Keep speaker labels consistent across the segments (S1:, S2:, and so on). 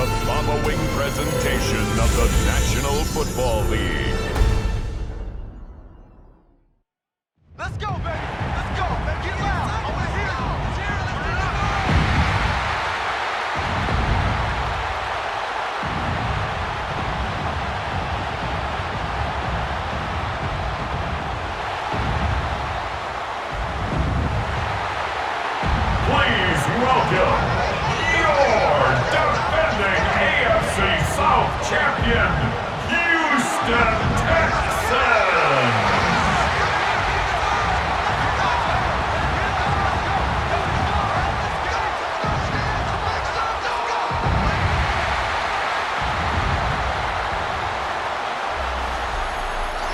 S1: the Mama Wing presentation of the National Football League.
S2: Let's go, baby. Let's go. Let's get loud. I want to hear it.
S1: Please welcome your defending AFC South champion, Houston Texans.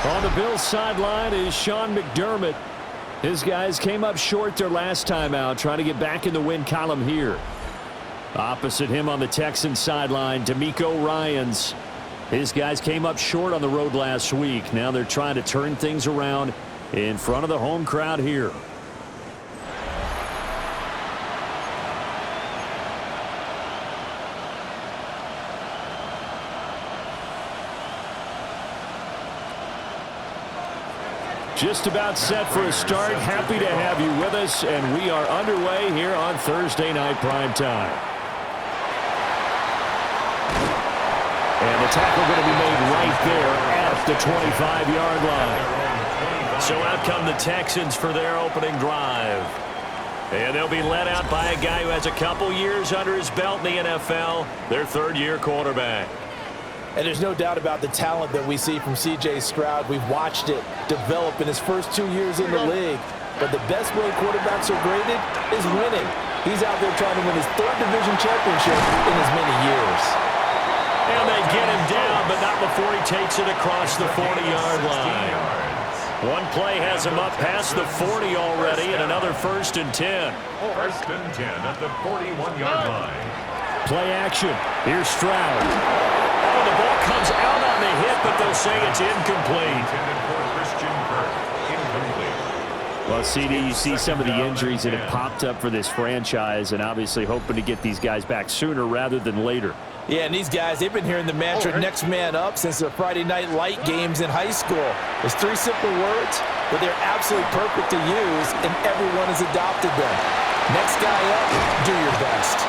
S3: On the Bills sideline is Sean McDermott. His guys came up short their last time out, trying to get back in the win column here. Opposite him on the Texans sideline, DeMeco Ryans. His guys came up short on the road last week. Now they're trying to turn things around in front of the home crowd here. Just about set for a start. Happy to have you with us, and we are underway here on Thursday Night Prime Time. And the tackle going to be made right there at the 25-yard line. So out come the Texans for their opening drive. And they'll be led out by a guy who has a couple years under his belt in the NFL, their third-year quarterback.
S4: And there's no doubt about the talent that we see from C.J. Stroud. We've watched it develop in his first 2 years in the league. But the best way quarterbacks are graded is winning. He's out there trying to win his third division championship in as many years.
S3: And they get him down, but not before he takes it across the 40-yard line. One play has him up past the 40 already, and another 1st and 10.
S1: 1st and 10 at the 41-yard line.
S3: Play action. Here's Stroud. Oh, the ball comes out on the hit, but they'll say it's incomplete. Well, CD, you see some of the injuries that have popped up for this franchise, and obviously hoping to get these guys back sooner rather than later.
S4: Yeah, and these guys, they've been hearing the mantra next man up since the Friday Night Light games in high school. It's 3 simple words, but they're absolutely perfect to use, and everyone has adopted them. Next guy up, do your best.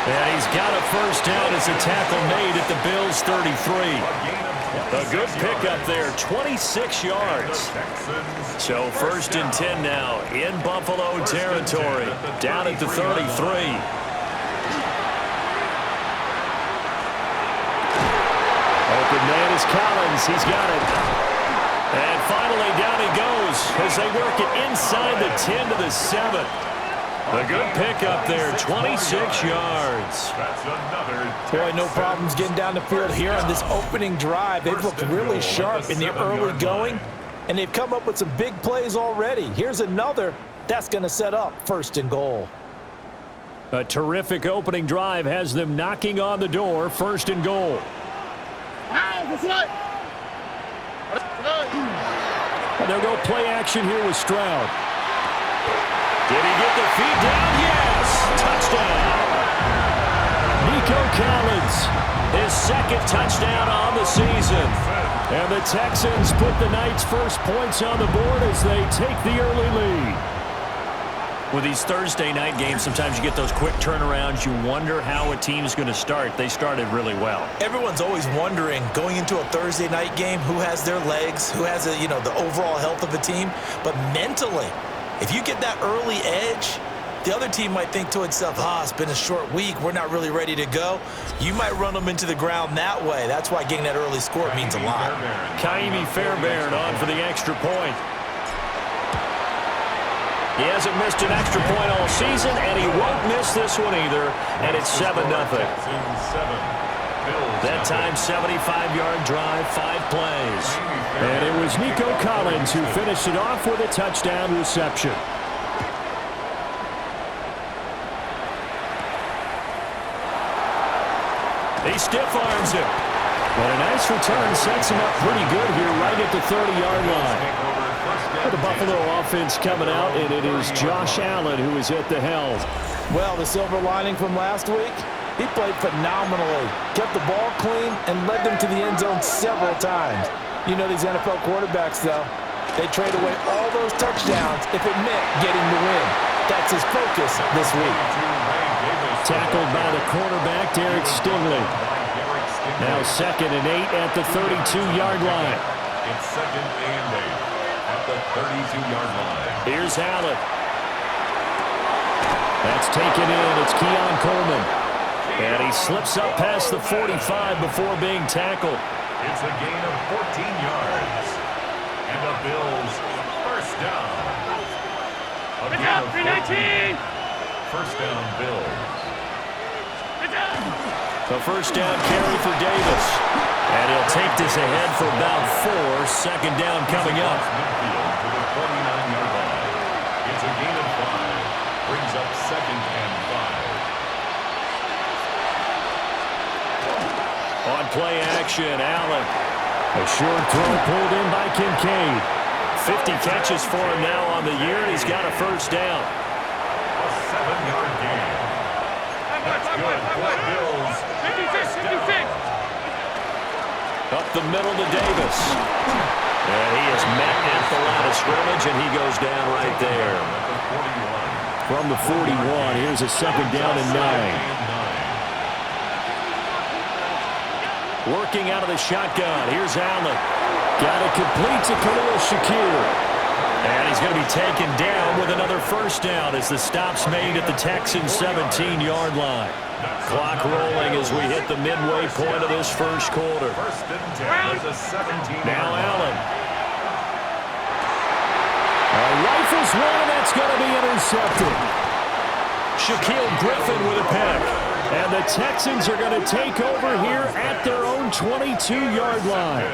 S3: And he's got a first down as a tackle made at the Bills' 33. A good pickup there, 26 yards. So 1st and 10 now in Buffalo territory, down at the 33. Open man is Collins. He's got it. And finally down he goes as they work it inside the 10 to the 7. A good pickup there, 26 yards.
S4: Boy, no problems getting down the field here on this opening drive. They've looked really sharp in the early going, and they've come up with some big plays already. Here's another that's going to set up 1st and goal.
S3: A terrific opening drive has them knocking on the door, 1st and goal. And they'll go play action here with Stroud. Did he get the feet down? Yes! Touchdown! Nico Collins, his 2nd touchdown on the season. And the Texans put the Knights' first points on the board as they take the early lead. With these Thursday night games, sometimes you get those quick turnarounds. You wonder how a team's going to start. They started really well.
S4: Everyone's always wondering, going into a Thursday night game, who has their legs, who has the overall health of the team. But mentally, if you get that early edge, the other team might think to itself, it's been a short week. We're not really ready to go. You might run them into the ground that way. That's why getting that early score means a lot.
S3: Kaimi Fairbairn on for the extra point. He hasn't missed an extra point all season, and he won't miss this one either. And it's 7-0. That time, 75-yard drive, 5 plays. And it was Nico Collins who finished it off with a touchdown reception. He stiff-arms him. But a nice return sets him up pretty good here right at the 30-yard line. The Buffalo offense coming out, and it is Josh Allen who is at the helm.
S4: Well, the silver lining from last week, He played phenomenally, kept the ball clean, and led them to the end zone several times. You know these NFL quarterbacks, though. They trade away all those touchdowns if it meant getting the win. That's his focus this week.
S3: Tackled by the cornerback, Derek Stingley. Now 2nd and 8 at the 32-yard line.
S1: It's 2nd and 8 at the 32-yard line.
S3: Here's Allen. That's taken in. It's Keon Coleman. And he slips up past the 45 before being tackled.
S1: It's a gain of 14 yards. And the Bills first down. A gain of 14. First down, Bills.
S3: The first down carry for Davis. And he'll take this ahead for about 4. Second down coming up.
S1: Midfield to the 49-yard line. It's a gain of 5. Brings up 2nd and 5.
S3: On play action, Allen. A short throw pulled in by Kincaid. 50 catches for him now on the year, and he's got a first down.
S1: A 7-yard gain. That's good for Bills. 56.
S3: Up the middle to Davis. And he is met at the line of scrimmage, and he goes down right there. From the 41, here's a second down and 9. Working out of the shotgun. Here's Allen. Got it complete to Khalil Shakir. And he's going to be taken down with another first down as the stop's made at the Texans' 17-yard line. Clock rolling as we hit the midway point of this first quarter. Now Allen. Rifles one, that's going to be intercepted. Shaquille Griffin with a pick. And the Texans are going to take over here at their own 22-yard line.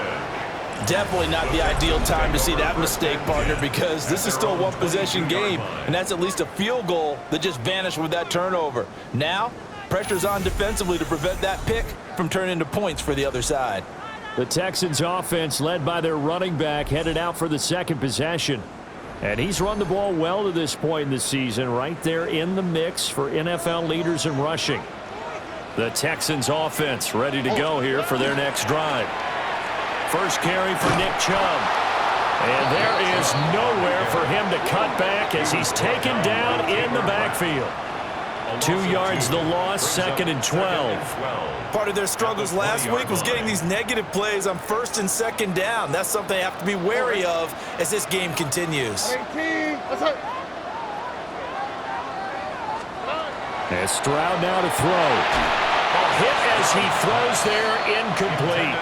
S4: Definitely not the ideal time to see that mistake, partner, because this is still a one-possession game, and that's at least a field goal that just vanished with that turnover. Now, pressure's on defensively to prevent that pick from turning into points for the other side.
S3: The Texans offense, led by their running back, headed out for the second possession. And he's run the ball well to this point in the season, right there in the mix for NFL leaders in rushing. The Texans offense ready to go here for their next drive. First carry for Nick Chubb. And there is nowhere for him to cut back as he's taken down in the backfield. 2 yards the loss, 2nd and 12.
S4: Part of their struggles last week was getting these negative plays on 1st and 2nd down. That's something they have to be wary of as this game continues.
S3: As Stroud now to throw. A hit as he throws there, incomplete.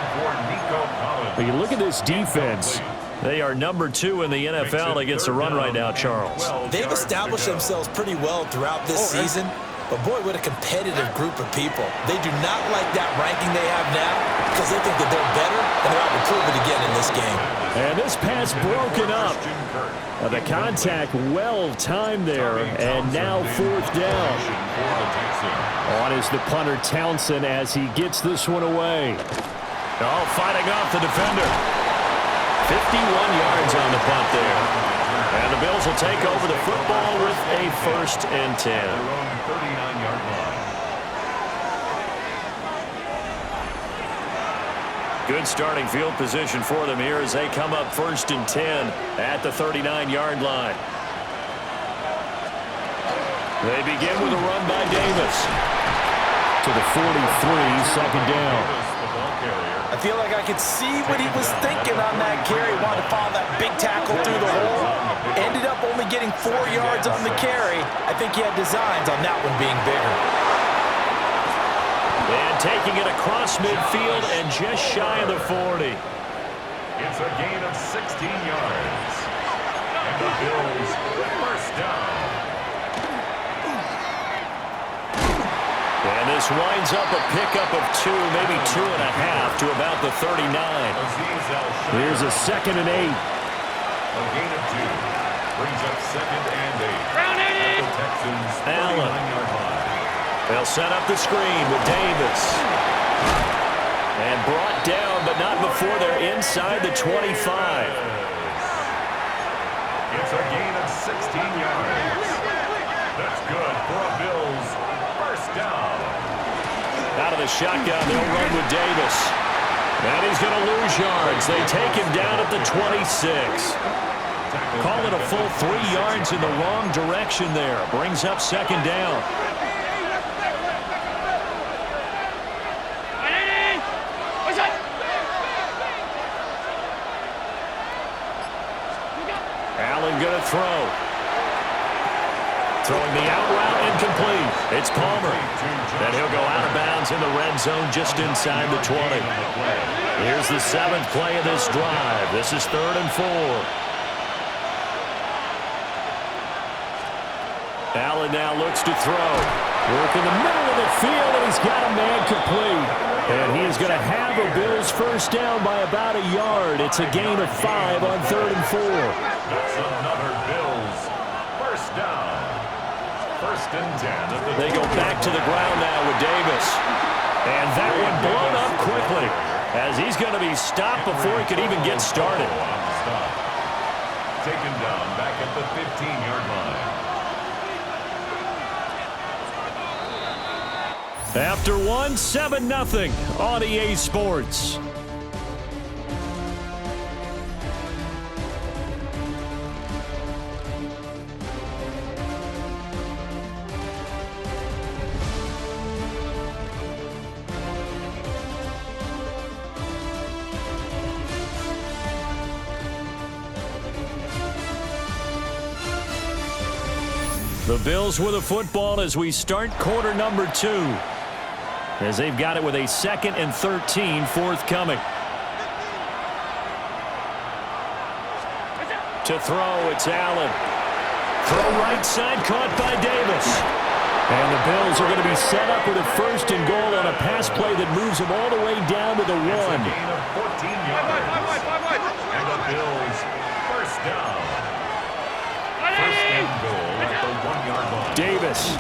S3: But you look at this defense. They are number 2 in the NFL against the run right now, Charles.
S4: They've established themselves pretty well throughout this season. But, boy, what a competitive group of people. They do not like that ranking they have now because they think that they're better, and they're out to prove it again in this game.
S3: And this pass broken up. The contact well timed there, and now 4th down. On is the punter Townsend as he gets this one away. Oh, fighting off the defender. 51 yards on the punt there. And the Bills will take over the football with a 1st and 10.
S1: 39-yard line.
S3: Good starting field position for them here as they come up 1st and 10 at the 39-yard line. They begin with a run by Davis. To the 43, second down.
S4: I feel like I could see what he was thinking on that carry. Wanted to follow that big tackle through the hole. Ended up only getting 4 yards on the carry. I think he had designs on that one being bigger.
S3: And taking it across midfield and just shy of the 40.
S1: It's a gain of 16 yards. And the Bills first down.
S3: And this winds up a pickup of 2, maybe 2.5 to about the 39. Here's a 2nd and 8.
S1: A gain of 2 brings up 2nd and 8.
S2: Round 80.
S1: The Texans
S3: Allen.
S1: 39-yard line.
S3: They'll set up the screen with Davis. And brought down, but not before they're inside the 25.
S1: It's a gain of 16 yards. That's good for a Bills first down.
S3: Out of the shotgun, they'll run with Davis. And he's going to lose yards. They take him down at the 26. Call it a full 3 yards in the wrong direction there. Brings up second down. Allen going to throw. Throwing the out route incomplete. It's Palmer. And he'll go out of bounds in the red zone just inside the 20. Here's the 7th play of this drive. This is 3rd and 4. Allen now looks to throw. Work in the middle of the field, and he's got a man complete. And he is going to have a Bills first down by about a yard. It's a gain of 5 on 3rd and 4.
S1: That's another Bills first down. 1st and 10.
S3: They go back to the ground now with Davis. And that one blown up quickly as he's going to be stopped before he could even get started.
S1: Taken down back at the 15-yard line.
S3: After one, 7-0 on EA Sports. The Bills with the football as we start quarter number 2. As they've got it with a 2nd and 13 forthcoming. To throw, it's Allen. Throw right side, caught by Davis. And the Bills are going to be set up with a 1st and goal on a pass play that moves them all the way down to the 1.
S1: It's a gain of 14 yards. And the Bills first down. 1st and goal at the 1-yard line.
S3: Davis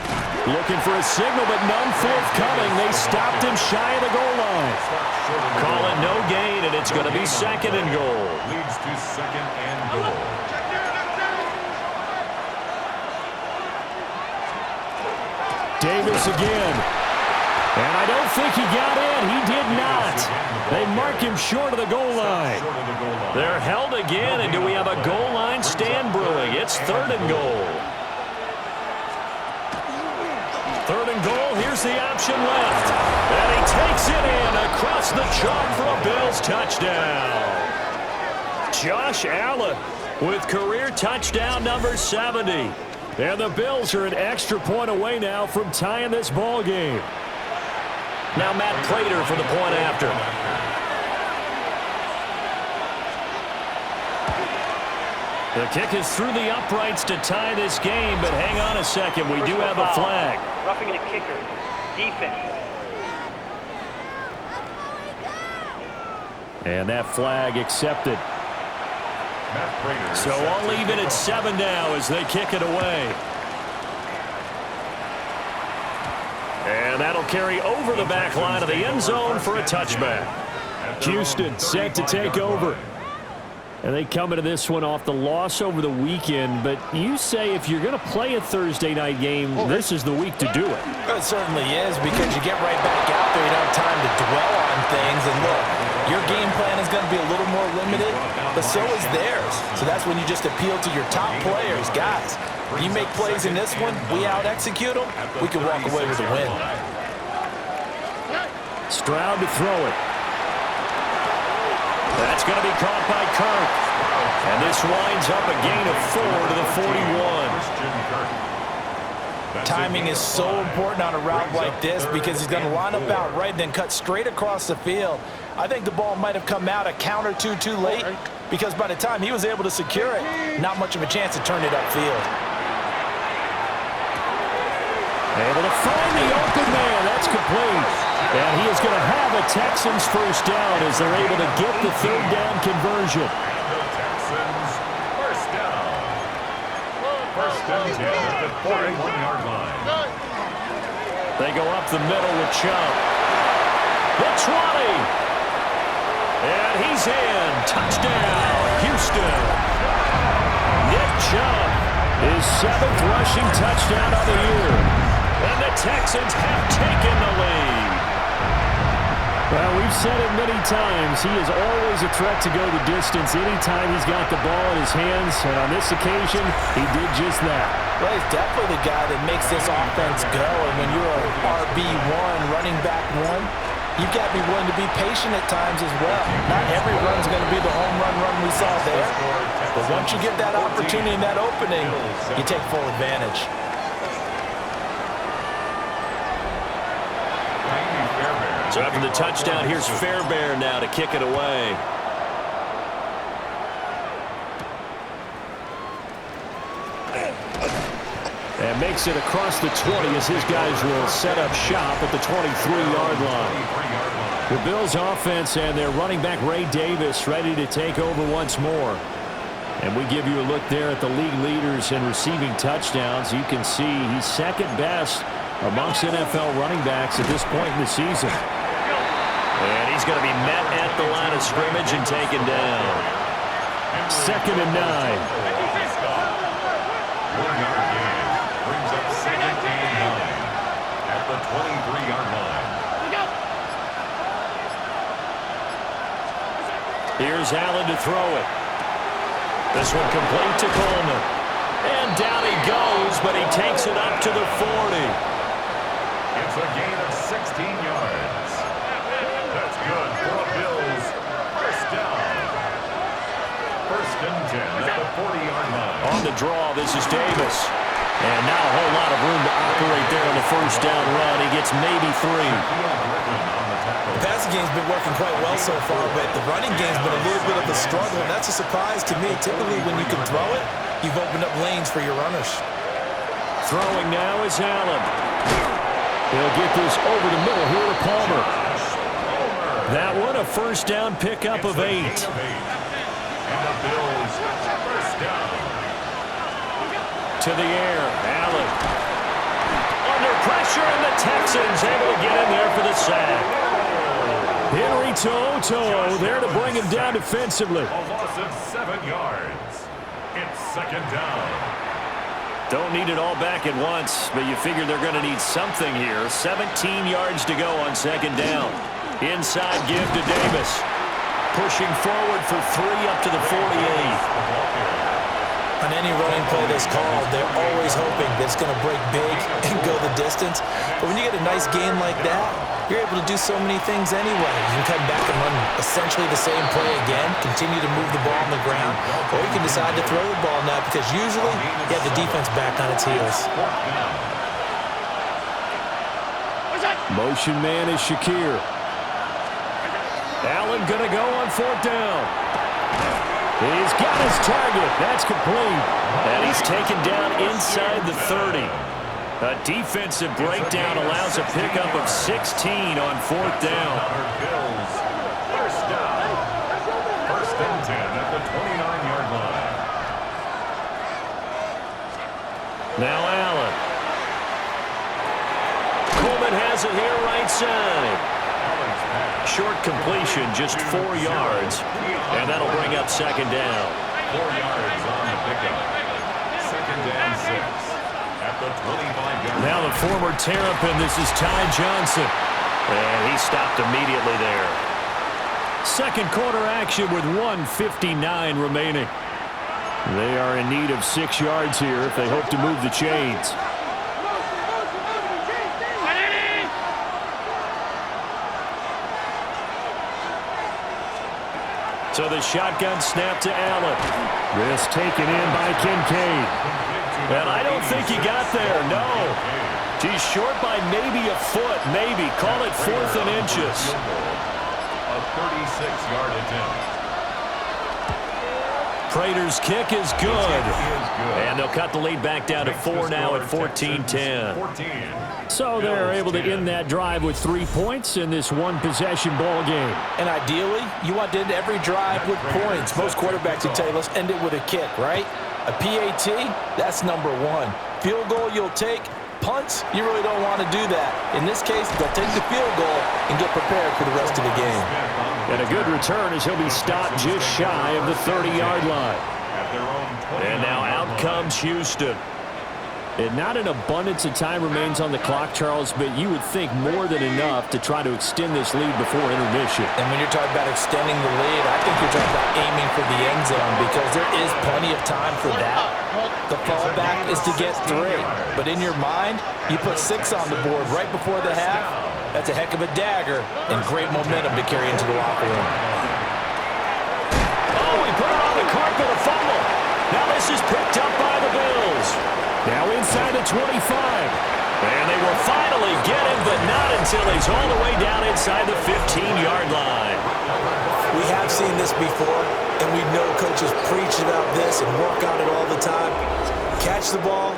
S3: looking for a signal, but none forthcoming. They stopped him shy of the goal line. Call it no gain, and it's going to be 2nd and goal.
S1: Leads to 2nd and goal.
S3: Davis again. And I don't think he got in. He did not. They mark him short of the goal line. They're held again, and do we have a goal line stand brewing? It's 3rd and goal. 3rd and goal. Here's the option left. And he takes it in across the chalk for a Bills touchdown. Josh Allen with career touchdown number 70. And the Bills are an extra point away now from tying this ball game. Now Matt Prater for the point after. The kick is through the uprights to tie this game, but hang on a second. We do have a flag.
S5: Roughing the kicker. Defense.
S3: And that flag accepted. So I'll leave it at 7 now as they kick it away. And that'll carry over the back line of the end zone for a touchback. Houston set to take over. And they come into this one off the loss over the weekend. But you say if you're going to play a Thursday night game, this is the week to do it.
S4: It certainly is, because you get right back out there. You don't have time to dwell on things. And look, your game plan is going to be a little more limited, but so is theirs. So that's when you just appeal to your top players. Guys, you make plays in this one, we out-execute them, we can walk away with a win.
S3: Stroud to throw it. That's going to be caught by Kirk. And this winds up a gain of 4 to the 41.
S4: Timing is so important on a route like this, because he's going to line up out right, then cut straight across the field. I think the ball might have come out a count or two too late, because by the time he was able to secure it, not much of a chance to turn it upfield.
S3: Able to find the open man. That's complete. And he is going to have a Texans first down as they're able to get the 3rd down conversion.
S1: The Texans first down. 1st and 10 at the 41-yard line.
S3: They go up the middle with Chubb. The 20. And he's in. Touchdown, Houston. Nick Chubb, his 7th rushing touchdown of the year. And the Texans have taken the lead. Well, we've said it many times. He is always a threat to go the distance anytime he's got the ball in his hands. And on this occasion, he did just that.
S4: Well, he's definitely the guy that makes this offense go. And when you're an RB1, running back one, you've got to be willing to be patient at times as well. Not every run's going to be the home run we saw there. But once you get that opportunity and that opening, you take full advantage.
S3: So after the touchdown, here's Fairbairn now to kick it away. And makes it across the 20 as his guys will set up shop at the 23-yard line. The Bills offense and their running back Ray Davis ready to take over once more. And we give you a look there at the league leaders in receiving touchdowns. You can see he's second best amongst NFL running backs at this point in the season. And he's going to be met at the line of scrimmage and taken down. 2nd and 9.
S1: 1-yard gain brings up 2nd and 9 at the 23-yard line.
S3: Here's Allen to throw it. This one complete to Coleman. And down he goes, but he takes it up to the 40.
S1: It's a gain of 16 yards. That's good for the Bills. First down. 1st and 10 at the 40-yard line.
S3: On the draw, this is Davis. And now a whole lot of room to operate there on the first down run. He gets maybe 3.
S4: The passing game's been working quite well so far, but the running game's been a little bit of a struggle, and that's a surprise to me. Typically, when you can throw it, you've opened up lanes for your runners.
S3: Throwing now is Allen. He'll get this over the middle here to Palmer. That one, a first down pickup of 8.
S1: And the Bills first down.
S3: To the air, Allen. Under pressure, and the Texans able to get in there for the sack. Henry Toto there to bring him down defensively.
S1: A loss of 7 yards. It's 2nd down.
S3: Don't need it all back at once, but you figure they're going to need something here. 17 yards to go on 2nd down. Inside give to Davis. Pushing forward for 3 up to the 48.
S4: On any running play that's called, they're always hoping that it's going to break big and go the distance. But when you get a nice game like that, you're able to do so many things anyway. You can come back and run essentially the same play again, continue to move the ball on the ground, or you can decide to throw the ball now because usually you have the defense back on its heels.
S3: Motion man is Shakir. Allen going to go on 4th down. He's got his target. That's complete. And he's taken down inside the 30. A defensive breakdown allows a pickup of 16 on 4th down.
S1: Bills first down. 1st and 10 at the 29-yard line.
S3: Now Allen. Coleman has it here right side. Short completion, just 4 yards. And that'll bring up 2nd down.
S1: 4 yards on the pickup. 2nd and 6 at the 25-yard line.
S3: Now the former Terrapin, this is Ty Johnson. And he stopped immediately there. 2nd quarter action with 1:59 remaining. They are in need of 6 yards here if they hope to move the chains. So the shotgun snap to Allen. This taken in by Kincaid. And I don't think he got there, no. He's short by maybe a foot, maybe. Call it 4th and inches.
S1: A 36-yard attempt.
S3: Prater's kick is good. And they'll cut the lead back down to 4 now at 14-10. So they're able to end that drive with 3 points in this one-possession ball game.
S4: And ideally, you want to end every drive with points. Most quarterbacks would tell you, let's end it with a kick, right? A PAT, that's number 1. Field goal you'll take. Punts, you really don't want to do that. In this case, they'll take the field goal and get prepared for the rest of the game.
S3: And a good return as he'll be stopped just shy of the 30-yard line. And now out comes Houston. And not an abundance of time remains on the clock, Charles, but you would think more than enough to try to extend this lead before intermission.
S4: And when you're talking about extending the lead, I think you're talking about aiming for the end zone because there is plenty of time for that. The fallback is to get 3. But in your mind, you put 6 on the board right before the half. That's a heck of a dagger and great momentum to carry into the locker room.
S3: Oh, he put it on the carpet, a fumble. Now this is picked up by the Bills. Now inside the 25. And they will finally get him, but not until he's all the way down inside the 15-yard line.
S4: We have seen this before, and we know coaches preach about this and work on it all the time. Catch the ball.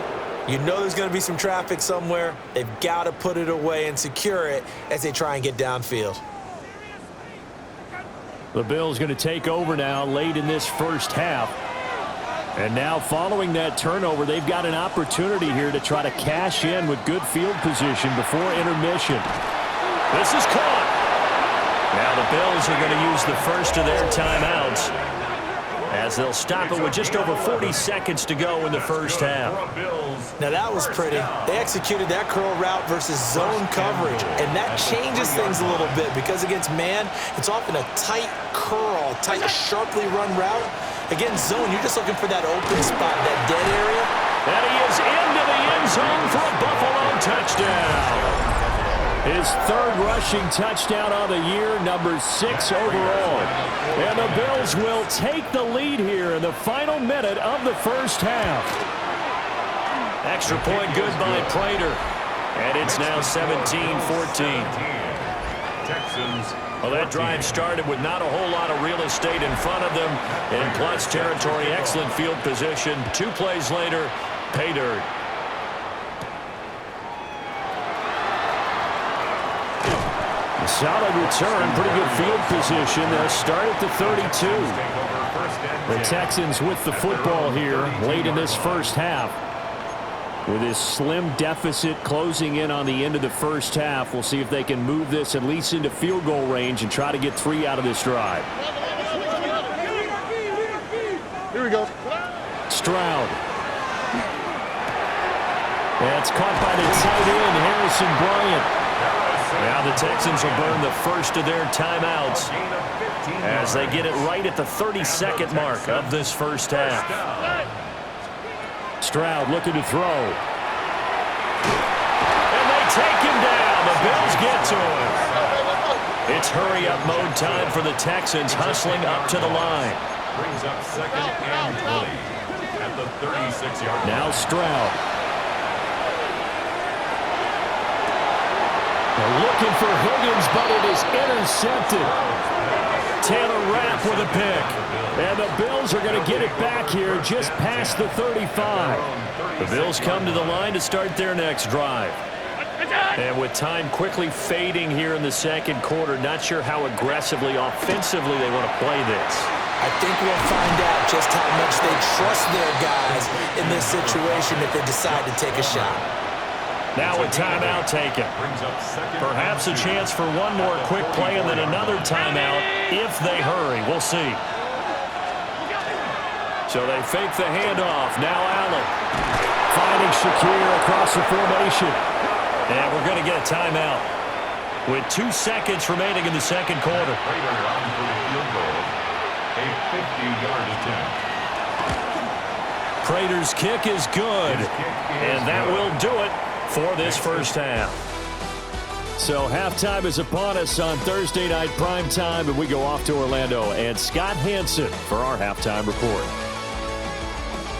S4: You know there's going to be some traffic somewhere. They've got to put it away and secure it as they try and get downfield.
S3: The Bills going to take over now late in this first half. And now following that turnover, they've got an opportunity here to try to cash in with good field position before intermission. This is caught. Now the Bills are going to use the first of their timeouts as they'll stop it with just over 40 seconds to go in the first half.
S4: Now that was pretty. They executed that curl route versus zone coverage, and that changes things a little bit because against man, it's often a tight curl, tight, sharply run route. Against zone, you're just looking for that open spot, that dead area.
S3: And he is into the end zone for a Buffalo touchdown. His 3rd rushing touchdown on the year, number 6 overall. And the Bills will take the lead here in the final minute of the first half. Extra point good by Prater. And it's now 17-14.
S1: Texans.
S3: Well, that drive started with not a whole lot of real estate in front of them. In plus territory, excellent field position. 2 plays later, pay dirt. Solid return, pretty good field position. They'll start at the 32. The Texans with the football here late in this first half. With this slim deficit closing in on the end of the first half, we'll see if they can move this at least into field goal range and try to get 3 out of this drive.
S2: Here we go.
S3: Stroud. That's caught by the tight end, Harrison Bryant. Now the Texans will burn the first of their timeouts as they get it right at the 32nd mark of this first half. Stroud looking to throw. And they take him down. The Bills get to him. It's hurry-up mode time for the Texans, hustling up to the line.
S1: Brings up 2nd and 20 at the 36-yard line.
S3: Now Stroud. They're looking for Higgins, but it is intercepted. Taylor Rapp with a pick. And the Bills are going to get it back here just past the 35. The Bills come to the line to start their next drive. And with time quickly fading here in the second quarter, not sure how aggressively, offensively they want to play this.
S4: I think we'll find out just how much they trust their guys in this situation if they decide to take a shot.
S3: Now a timeout taken. Perhaps a chance for one more quick play and then another timeout if they hurry. We'll see. So they fake the handoff. Now Allen finding Shakir across the formation. And we're going to get a timeout with 2 seconds remaining in the second quarter.
S1: A 50-yard attempt.
S3: Prater's kick is good. And that will do it for this first half. So halftime is upon us on Thursday night primetime, and we go off to Orlando. And Scott Hansen for our halftime report.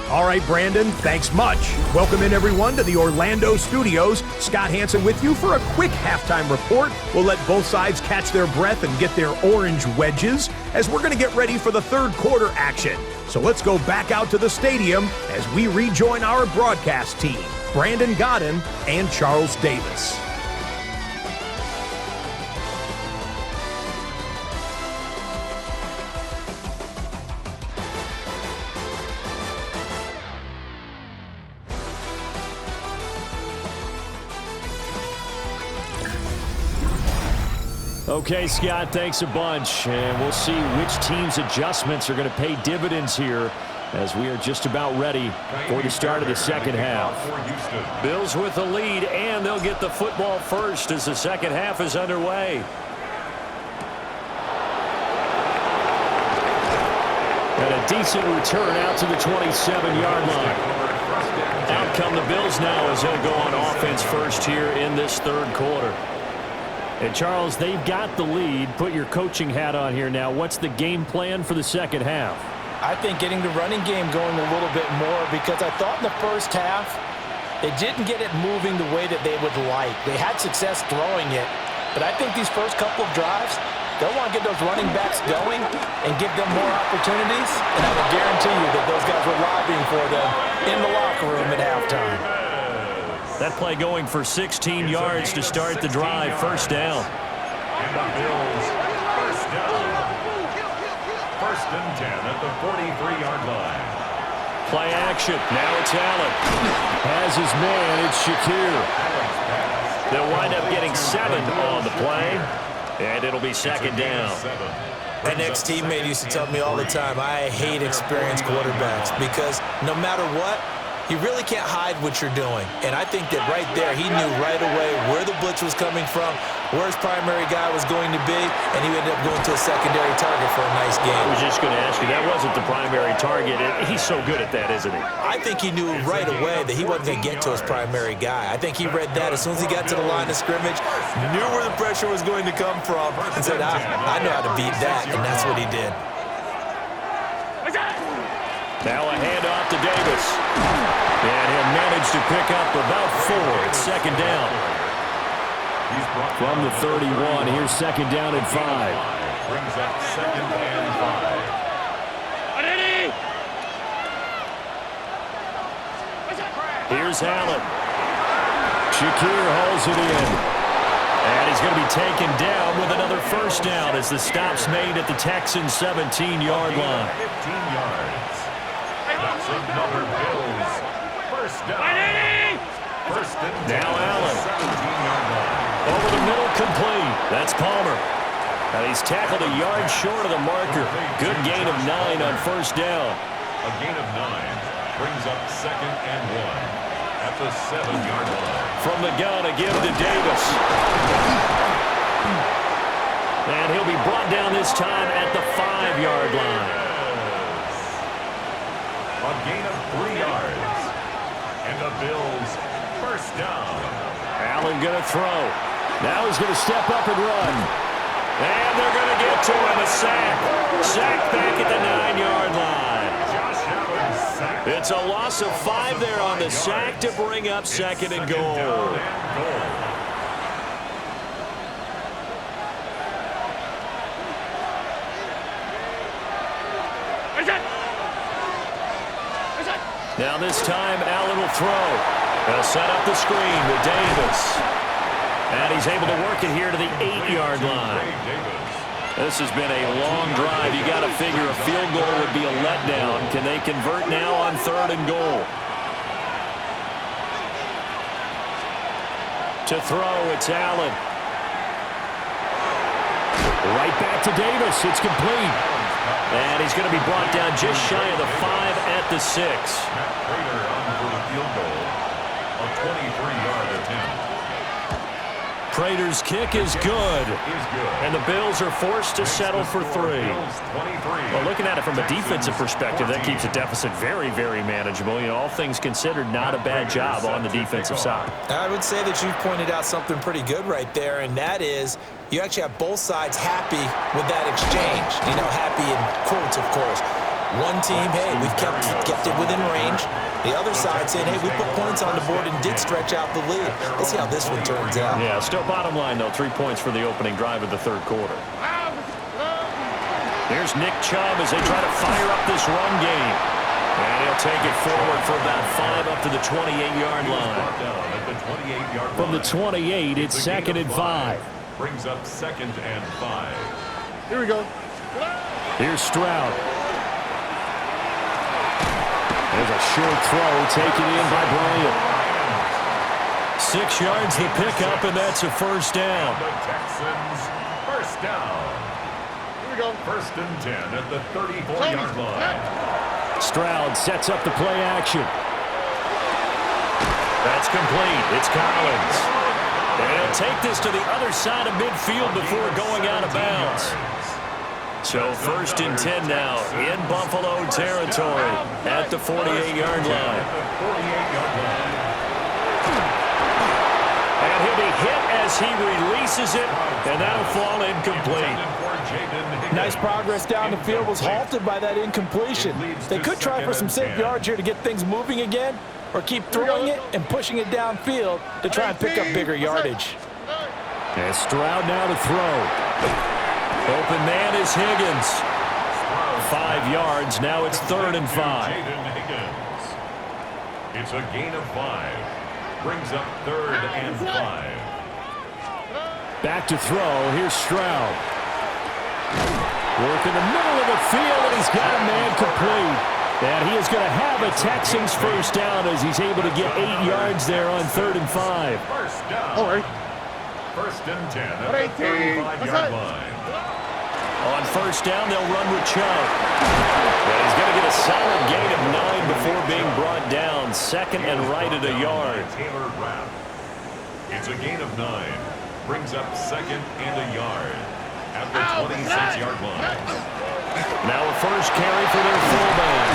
S6: All right, Brandon, thanks much. Welcome in, everyone, to the Orlando studios. Scott Hansen with you for a quick halftime report. We'll let both sides catch their breath and get their orange wedges as we're going to get ready for the third quarter action. So let's go back out to the stadium as we rejoin our broadcast team, Brandon Godden and Charles Davis.
S3: Okay, Scott, thanks a bunch. And we'll see which team's adjustments are going to pay dividends here as we are just about ready for the start of the second half. Bills with the lead, and they'll get the football first as the second half is underway. And a decent return out to the 27-yard line. Out come the Bills now as they'll go on offense first here in this third quarter. And, Charles, they've got the lead. Put your coaching hat on here now. What's the game plan for the second half?
S4: I think getting the running game going a little bit more, because I thought in the first half they didn't get it moving the way that they would like. They had success throwing it, but I think these first couple of drives, they'll want to get those running backs going and give them more opportunities, and I will guarantee you that those guys were lobbying for them in the locker room at halftime.
S3: That play going for 16 yards to start the drive. First down.
S1: And the Bills, first down. First and 10 at the 43-yard line.
S3: Play action. Now it's Allen. Has his man. It's Shakir. They'll wind up getting 7 on the play. And it'll be second down.
S4: An ex-teammate used to tell me all the time, I hate experienced quarterbacks because no matter what, you really can't hide what you're doing. And I think that right there, he knew right away where the blitz was coming from, where his primary guy was going to be, and he ended up going to a secondary target for a nice game.
S3: I was just going to ask you, that wasn't the primary target. He's so good at that, isn't he?
S4: I think he knew right away that he wasn't going to get to his primary guy. I think he read that as soon as he got to the line of scrimmage, knew where the pressure was going to come from, and said, I know how to beat that, and that's what he did.
S3: Now a handoff to Davis. And he'll manage to pick up about 4. It's second down. From the 31, here's second down and 5.
S1: Brings up second and
S3: 5. Here's Allen. Shakir hauls it in. And he's going to be taken down with another first down as the stop's made at the Texans' 17-yard line.
S1: 15 yards. That's another Bills. First down. First and 10.
S3: Now Allen.
S1: 17-yard line.
S3: Over the middle, complete. That's Palmer. And he's tackled a yard short of the marker. Good gain of 9 on first down.
S1: A gain of 9 brings up second and 1 at the 7-yard line.
S3: From the gun, again to Davis. And he'll be brought down this time at the 5-yard line.
S1: A gain of 3 yards. And the Bills, first down.
S3: Allen going to throw. Now he's going to step up and run. And they're going to get to him. A sack. Sack back at the 9-yard line.
S1: Josh Allen sacked.
S3: It's a loss of 5 there on the sack to bring up second and goal. Now this time, Allen will throw. They'll set up the screen with Davis. And he's able to work it here to the 8-yard line. This has been a long drive. You got to figure a field goal would be a letdown. Can they convert now on third and goal? To throw, it's Allen. Right back to Davis. It's complete. And he's going to be brought down just shy of the 5 at the 6.
S1: Prater on for the field goal. A 23-yard attempt.
S3: Prater's kick is good. And the Bills are forced to settle for 3. Well, looking at it from a defensive perspective, that keeps the deficit very, very manageable. You know, all things considered, not a bad job on the defensive side.
S4: I would say that you've pointed out something pretty good right there, and that is you actually have both sides happy with that exchange. You know, happy in quotes, of course. One team, hey, we've kept it within range. The other side saying, hey, we put points on the board and did stretch out the lead. Let's see how this one turns out.
S3: Yeah, still bottom line, though, 3 points for the opening drive of the third quarter. Here's Nick Chubb as they try to fire up this run game. And he'll take it forward for about 5 up to the 28-yard line. From the 28, it's second and 5.
S1: Brings up second and 5.
S2: Here we go.
S3: Here's Stroud. There's a short throw taken in by Bryant. 6 yards the pickup, and that's a first down.
S1: The Texans, first down.
S2: Here we go.
S1: First and 10 at the 34-yard line.
S3: Stroud sets up the play action. That's complete. It's Collins. And he'll take this to the other side of midfield before going out of bounds. So 1st and 10 now in Buffalo territory at the 48-yard line. And he'll be hit as he releases it, and that'll fall incomplete.
S4: Nice progress down the field, was halted by that incompletion. They could try for some safe yards here to get things moving again, or keep throwing it and pushing it downfield to try and pick up bigger yardage.
S3: And Stroud now to throw. Open man is Higgins. 5 yards. Now it's 3rd and 5.
S1: It's a gain of 5. Brings up 3rd and 5.
S3: Back to throw. Here's Stroud. Work in the middle of the field, and he's got a man complete. And he is going to have a Texans first down as he's able to get 8 yards there on 3rd and 5.
S1: First down. 1st and 10 at the 35-yard line.
S3: On 1st down, they'll run with Chubb. And he's going to get a solid gain of 9 before being brought down. 2nd and right at a yard.
S1: Taylor Rapp. It's a gain of 9. Brings up 2nd and a yard at the 26-yard line.
S3: Now a first carry for their fullback.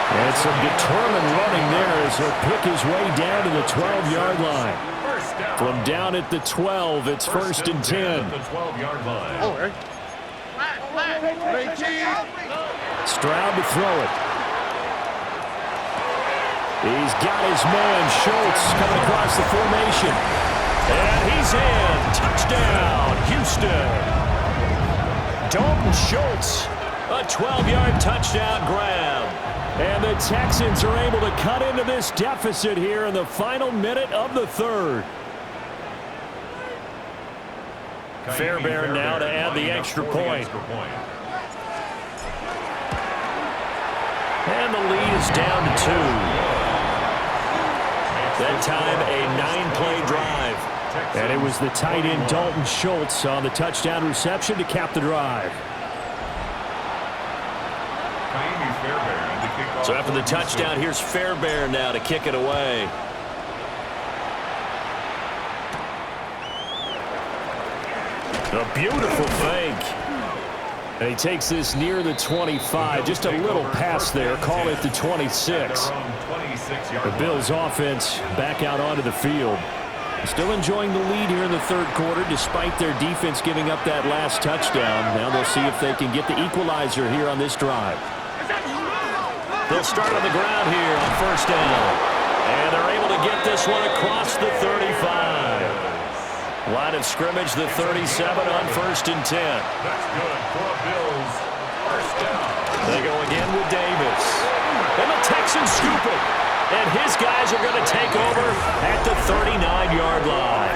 S3: And some determined running there as he'll pick his way down to the 12-yard line. From down at the 12, it's 1st and 10.
S1: At the 12-yard line.
S3: Stroud to throw it. He's got his man, Schultz, coming across the formation. And he's in. Touchdown, Houston. Dalton Schultz, a 12-yard touchdown grab. And the Texans are able to cut into this deficit here in the final minute of the 3rd. Fairbairn now to add the extra point. And the lead is down to 2. That time a 9-play drive. And it was the tight end Dalton Schultz on the touchdown reception to cap the drive. So after the touchdown, here's Fairbairn now to kick it away. A beautiful fake. And he takes this near the 25. Just a little pass there. Call it the 26. The Bills offense back out onto the field. Still enjoying the lead here in the 3rd quarter despite their defense giving up that last touchdown. Now they'll see if they can get the equalizer here on this drive. They'll start on the ground here on 1st down. And they're able to get this one across the 35. Line of scrimmage, the 37 on 1st and 10.
S1: That's good for the Bills. First down.
S3: They go again with Davis. And the Texans scoop it. And his guys are going to take over at the 39-yard line.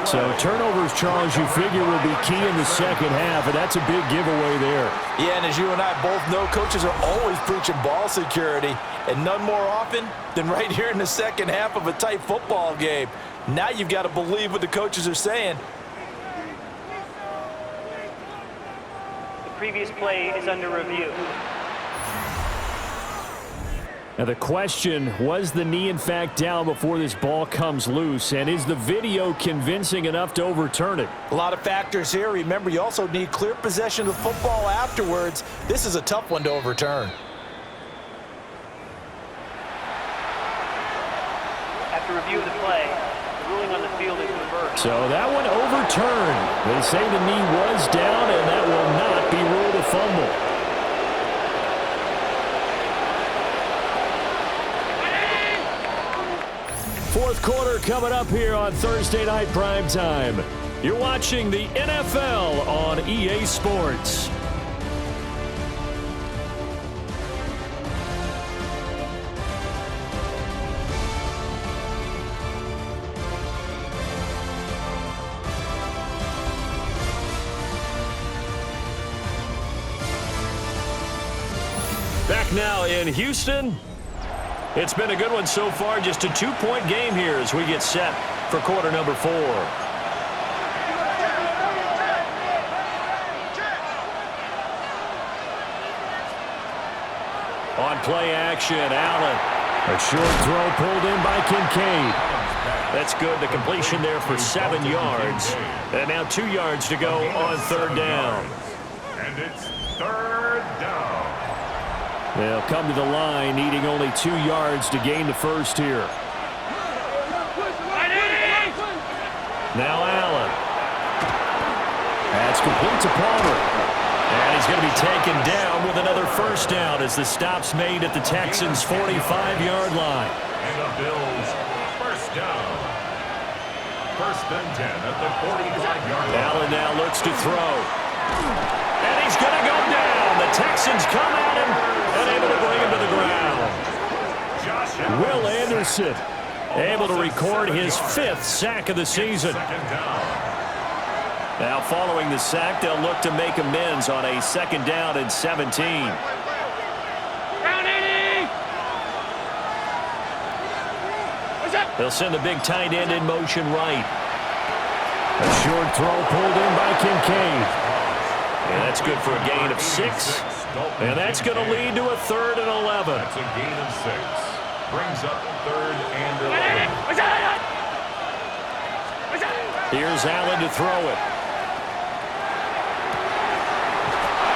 S3: So turnovers, Charles, you figure will be key in the 2nd half, and that's a big giveaway there.
S4: Yeah, and as you and I both know, coaches are always preaching ball security, and none more often than right here in the 2nd half of a tight football game. Now you've got to believe what the coaches are saying.
S5: The previous play is under review.
S3: Now the question, was the knee in fact down before this ball comes loose? And is the video convincing enough to overturn it?
S4: A lot of factors here. Remember, you also need clear possession of the football afterwards. This is a tough one to overturn.
S5: After review of the play, the ruling on the field is reversed.
S3: So that one overturned. They say the knee was down, and that will not be ruled a fumble. Fourth quarter coming up here on Thursday Night Primetime. You're watching the NFL on EA Sports. Back now in Houston. It's been a good one so far. Just a 2-point game here as we get set for quarter number 4. On play action, Allen. A short throw pulled in by Kincaid. That's good. The completion there for 7 yards. And now 2 yards to go on third down.
S1: And it's third down.
S3: They'll come to the line, needing only 2 yards to gain the first here. Now Allen. That's complete to Palmer. And he's going to be taken down with another first down as the stop's made at the Texans' 45-yard line.
S1: And the Bills, first down. First and 10 at the 45-yard line.
S3: Allen now looks to throw. And he's going to go down. The Texans come at him and able to bring him to the ground. Will Anderson able to record his 5th sack of the season. Now following the sack, they'll look to make amends on a 2nd down and 17. They'll send the big tight end in motion right. A short throw pulled in by Kincaid. And that's good for a gain of 6. And that's going to lead to a 3rd and 11.
S1: That's a gain of 6. Brings up 3rd and 11.
S3: Here's Allen to throw it.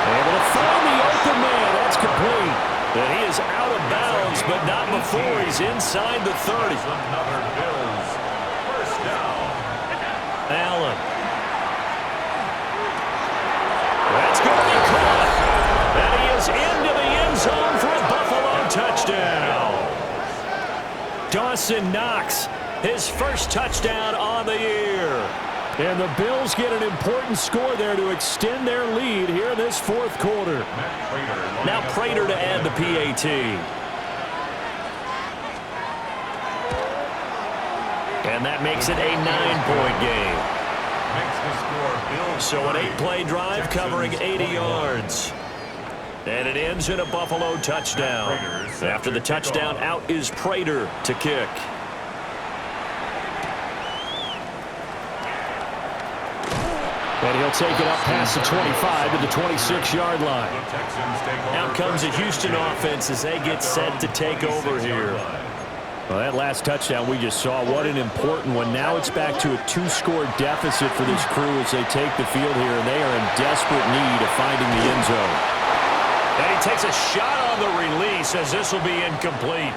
S3: Able to find the open man. That's complete. And he is out of bounds, but not before he's inside the 30.
S1: Another Bills first down.
S3: Allen. That's going to be caught. And he is into the end zone for a Buffalo touchdown. Dawson Knox, his first touchdown on the year. And the Bills get an important score there to extend their lead here in this 4th quarter. Now Prater to add the PAT. And that makes it a 9-point game. So an 8-play drive covering 80 yards. And it ends in a Buffalo touchdown. After the touchdown, out is Prater to kick. And he'll take it up past the 25 to the 26-yard line. Out comes the Houston offense as they get set to take over here. Well, that last touchdown we just saw, what an important one. Now it's back to a 2-score deficit for this crew as they take the field here, and they are in desperate need of finding the end zone. And he takes a shot on the release as this will be incomplete.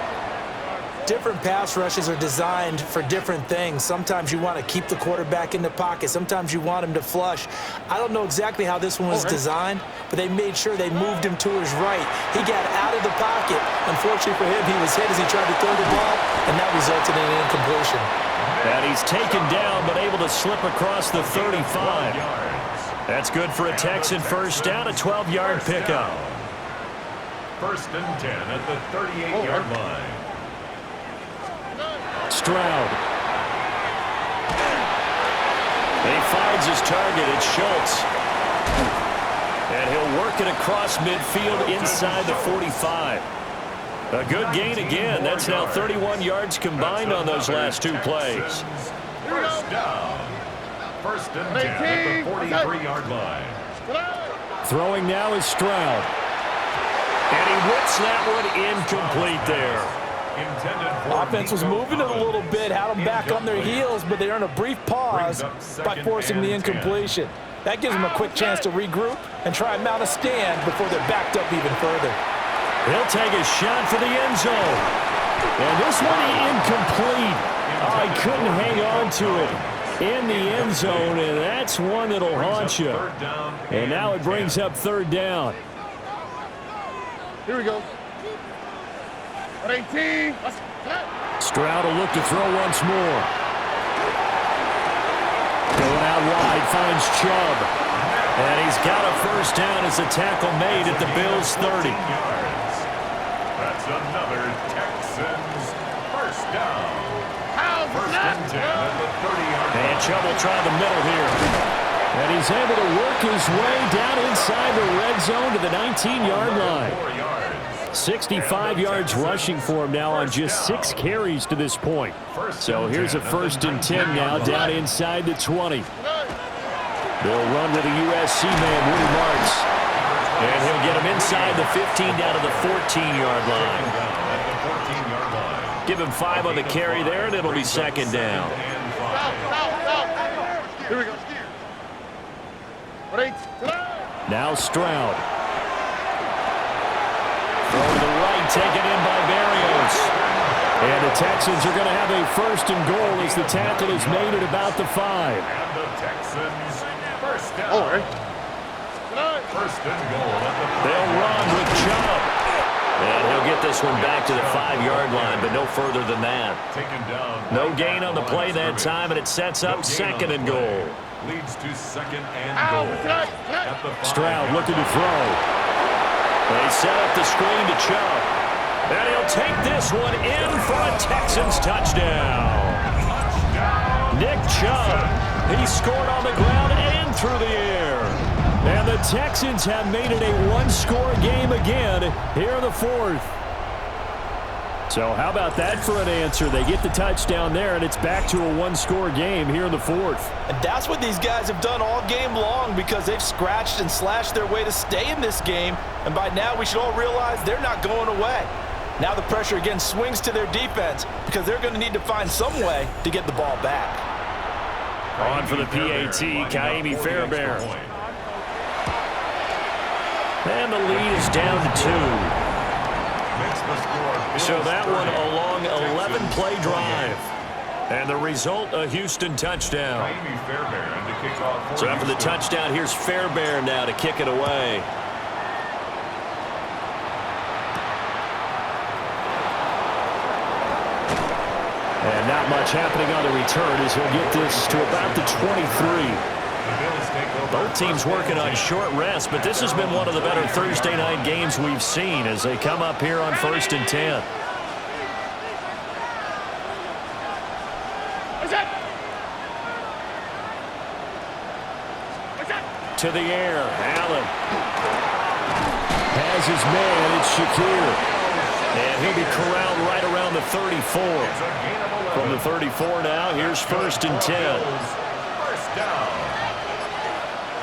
S4: Different pass rushes are designed for different things. Sometimes you want to keep the quarterback in the pocket. Sometimes you want him to flush. I don't know exactly how this one was designed, but they made sure they moved him to his right. He got out of the pocket. Unfortunately for him, he was hit as he tried to throw the ball, and that resulted in an incompletion.
S3: And he's taken down, but able to slip across the 35. That's good for a Texan first down, a 12-yard pickup.
S1: First and 10 at the 38-yard line.
S3: Stroud. And he finds his target. It's Schultz. And he'll work it across midfield inside the 45. A good gain again. That's now 31 yards combined on those last 2 plays.
S1: First down. First and 10 at the 43-yard line.
S3: Throwing now is Stroud. And he whips that one incomplete there.
S4: Offense was moving it a little bit, had them back on their heels, but they earned a brief pause by forcing the incompletion. That gives them a quick chance to regroup and try and mount a stand before they're backed up even further.
S3: He'll take a shot for the end zone. And this one incomplete. Oh, he couldn't hang on to it in the end zone, and that's one that'll haunt you. And now it brings up 3rd down.
S2: Here we go. 18.
S3: Stroud will look to throw once more. Going out wide, finds Chubb. And he's got a first down as the tackle made at the Bills' 30.
S1: That's another Texans first down. First and 10 at the 30-yard line.
S3: And Chubb will try the middle here. And he's able to work his way down inside the red zone to the 19-yard line. 65 yards rushing for him now on just 6 carries to this point. So here's a first and 10 now down inside the 20. They'll run with a USC man, Woody Marks. And he'll get him inside the 15 down to the 14-yard line. Give him 5 on the carry there, and it'll be second down.
S2: Here we go.
S3: Now Stroud. Throw to the right, taken in by Barrios. And the Texans are going to have a first and goal as the tackle is made at about the 5.
S1: And the Texans first down. First and goal at the 5.
S3: They'll run with Chubb. And he'll get this one back to the 5-yard line, but no further than that.
S1: Taken down.
S3: No gain on the play that time, and it sets up second and goal.
S1: Leads to second and goal. At the 5.
S3: Stroud looking to throw. They set up the screen to Chubb. And he'll take this one in for a Texans touchdown. Nick Chubb. He scored on the ground and through the air. And the Texans have made it a one-score game again here in the 4th. So how about that for an answer? They get the touchdown there, and it's back to a one-score game here in the 4th.
S4: And that's what these guys have done all game long because they've scratched and slashed their way to stay in this game. And by now we should all realize they're not going away. Now the pressure again swings to their defense because they're going to need to find some way to get the ball back.
S3: On for the PAT, Kaimi Fairbairn. And the lead is down to 2. So that one a long 11-play drive. And the result, a Houston touchdown. So after the touchdown, here's Fairbairn now to kick it away. And not much happening on the return as he'll get this to about the 23. Both teams working on short rest, but this has been one of the better Thursday night games we've seen as they come up here on 1st and 10. To the air, Allen has his man, it's Shakir. And he'll be corralled right around the 34. From the 34 now, here's 1st and 10.
S1: First down.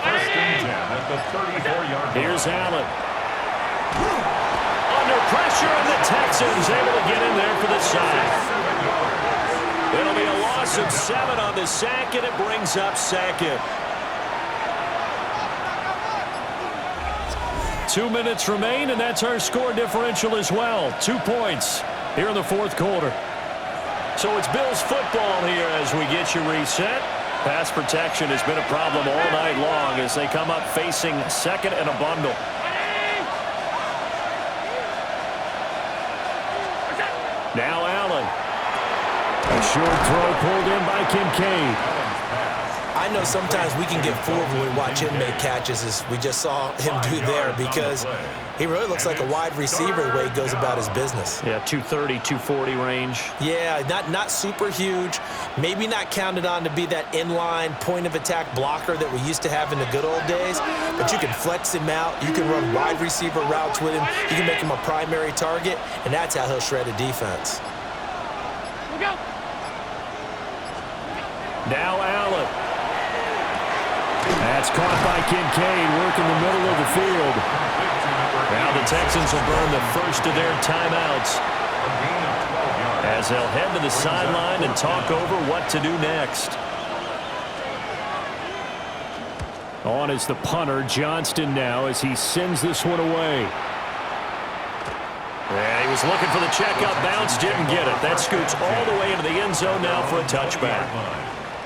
S1: First and 10 at the 34-yard line.
S3: Here's Allen. Under pressure, and the Texans able to get in there for the sack. It'll be a loss of 7 on the sack, and it brings up second. 2 minutes remain, and that's our score differential as well. 2 points here in the 4th quarter. So it's Bills football here as we get you reset. Pass protection has been a problem all night long as they come up facing second and a bundle. Now Allen. A short throw pulled in by Kincaid.
S4: I know sometimes we can get fooled when we watch him make catches, as we just saw him do there, because he really looks like a wide receiver the way he goes about his business.
S3: Yeah, 230, 240 range.
S4: Yeah, not super huge. Maybe not counted on to be that inline point-of-attack blocker that we used to have in the good old days, but you can flex him out. You can run wide receiver routes with him. You can make him a primary target, and that's how he'll shred a defense.
S3: Now Allen. That's caught by Kincaid, working the middle of the field. Now the Texans will burn the first of their timeouts as they'll head to the sideline and talk over what to do next. On is the punter, Johnston, now as he sends this one away. And he was looking for the checkup bounce, didn't get it. That scoots all the way into the end zone now for a touchback.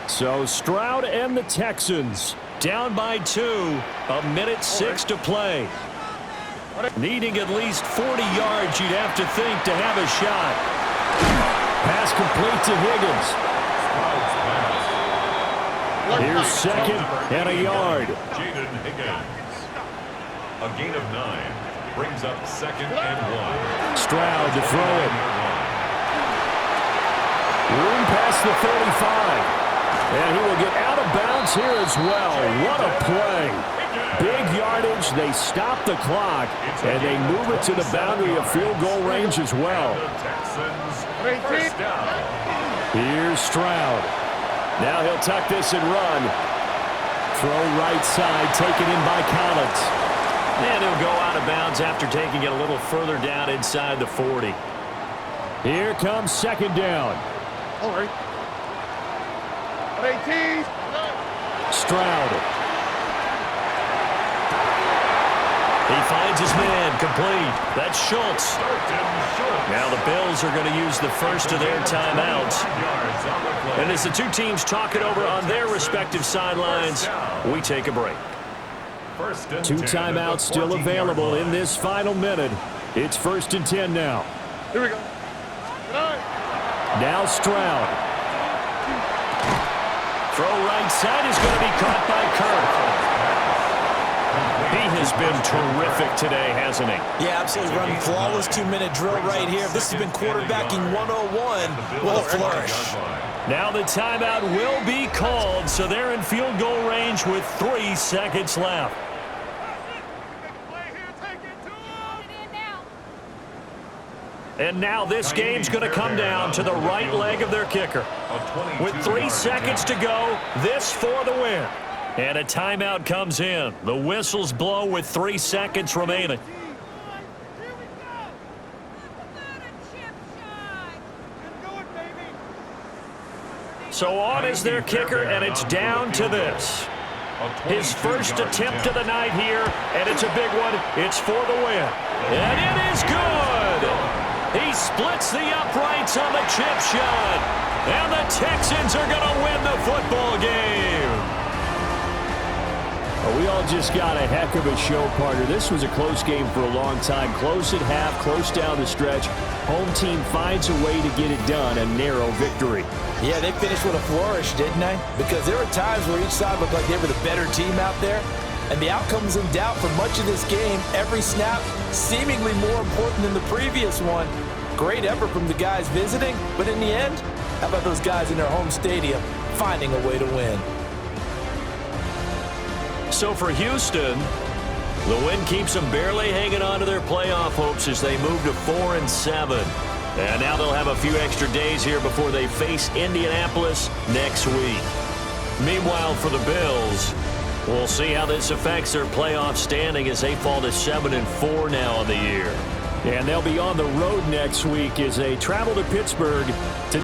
S3: So Stroud and the Texans down by 2, 1:06 to play. Needing at least 40 yards, you'd have to think, to have a shot. Pass complete to Higgins. Here's second and a yard.
S1: Jaden Higgins. A gain of 9 brings up second and 1.
S3: Stroud to throw it. Room past the 35. And he will get out of bounds here as well. What a play. Big yardage. They stop the clock, and they move it to the boundary of field goal range as well. Here's Stroud. Now he'll tuck this and run. Throw right side, taken in by Collins. And he'll go out of bounds after taking it a little further down inside the 40. Here comes second down.
S2: All right. 18.
S3: Stroud. He finds his man, complete. That's Schultz. Now the Bills are going to use the first of their timeouts. And as the two teams talk it over on their respective sidelines, we take a break. Two timeouts still available in this final minute. It's 1st and 10 now.
S2: Here we go.
S3: Now Stroud. Throw right side is going to be caught by Kirk. He has been terrific today, hasn't he?
S4: Yeah, absolutely. Running flawless 2-minute drill right here. This has been quarterbacking 101 with a flourish.
S3: Now the timeout will be called, so they're in field goal range with 3 seconds left. And now this game's going to come down to the right leg of their kicker. With 3 seconds to go, this for the win. And a timeout comes in. The whistles blow with 3 seconds remaining. So on is their kicker, and it's down to this. His first attempt of the night here, and it's a big one. It's for the win. And it is good! He splits the uprights on the chip shot. And the Texans are going to win the football game.
S7: We all just got a heck of a show, partner. This was a close game for a long time. Close at half, close down the stretch. Home team finds a way to get it done, a narrow victory.
S4: Yeah, they finished with a flourish, didn't they? Because there were times where each side looked like they were the better team out there. And the outcome was in doubt for much of this game. Every snap seemingly more important than the previous one. Great effort from the guys visiting, but in the end, how about those guys in their home stadium finding a way to win?
S3: So for Houston, the win keeps them barely hanging on to their playoff hopes as they move to 4-7. And now they'll have a few extra days here before they face Indianapolis next week. Meanwhile, for the Bills, we'll see how this affects their playoff standing as they fall to 7-4 now on the year.
S7: And they'll be on the road next week as they travel to Pittsburgh to